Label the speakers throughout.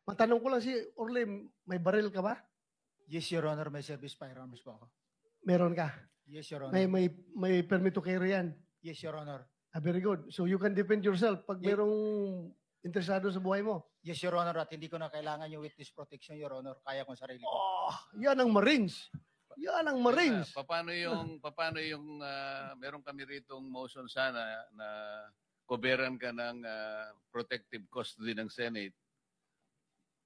Speaker 1: Matanong ko lang si Orly, may baril ka ba?
Speaker 2: Yes, Your Honor, may service firearms po ako.
Speaker 1: Meron ka?
Speaker 2: Yes, Your Honor.
Speaker 1: May permit to carry yan?
Speaker 2: Yes, Your Honor.
Speaker 1: Ah, very good. So you can defend yourself pag
Speaker 2: Ye-
Speaker 1: merong interesado sa buhay mo.
Speaker 2: Yes, Your Honor, at hindi ko na kailangan yung witness protection, Your Honor. Kaya ko sarili ko.
Speaker 1: Oh, yan ang Marines. Yan ang Marines.
Speaker 3: Paano yung meron kami ritong motion sana na coveran ka ng protective custody ng Senate.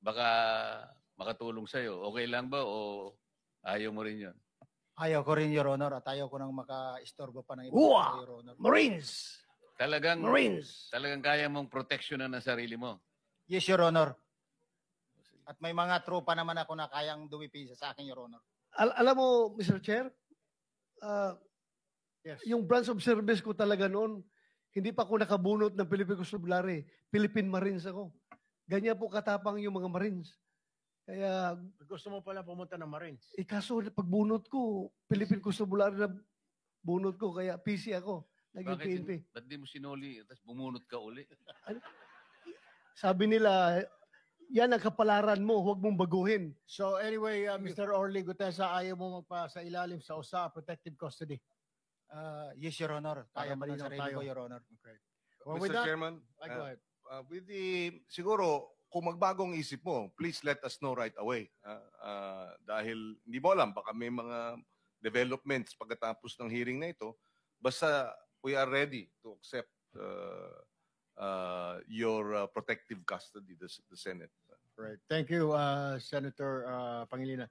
Speaker 3: Baka makatulong sa'yo. Okay lang ba o ayaw mo rin yun?
Speaker 2: Ayaw ko rin, Your Honor, at ayaw ko nang maka-istorbo pa ng iba,
Speaker 1: Uwa!
Speaker 2: Your Honor.
Speaker 1: Marines!
Speaker 3: Talagang
Speaker 1: Marines!
Speaker 3: kaya mong proteksyonan ng sarili mo.
Speaker 2: Yes, Your Honor. At may mga tropa naman ako na kayang dumipisa sa akin, Your Honor.
Speaker 1: Alam mo, Mr. Chair,
Speaker 2: Yes.
Speaker 1: yung branch of service ko talaga noon, hindi pa ako nakabunot ng Philippine Constabulary. Philippine Marines ako. Ganyan po katapang yung mga Marines. Kaya,
Speaker 4: Gusto mo pala pumunta ng Marines.
Speaker 1: kaso pagbunot ko, Philippine Constabulary na bunot ko, kaya PC ako. Naging PNP.
Speaker 3: Ba't di mo sinuli tapos bumunot ka uli?
Speaker 1: Sabi nila, yan ang kapalaran mo, huwag mong baguhin.
Speaker 4: So anyway, Mr. Orly Gutesa, ayaw mo magpa sa ilalim sa USA protective custody.
Speaker 2: Yes, Your Honor. Kaya
Speaker 4: Para
Speaker 2: ko ng
Speaker 4: malinaw
Speaker 2: sarili
Speaker 4: tayo.
Speaker 2: ko, Your Honor.
Speaker 4: Okay. Well, with
Speaker 5: Mr.
Speaker 4: that,
Speaker 5: Chairman,
Speaker 4: go ahead.
Speaker 5: with the, siguro, kung magbagong isip mo, please let us know right away. Dahil hindi mo alam, baka may mga developments pagkatapos ng hearing na ito. Basta we are ready to accept your protective custody, the Senate.
Speaker 4: Right. Thank you, Senator Pangilinan.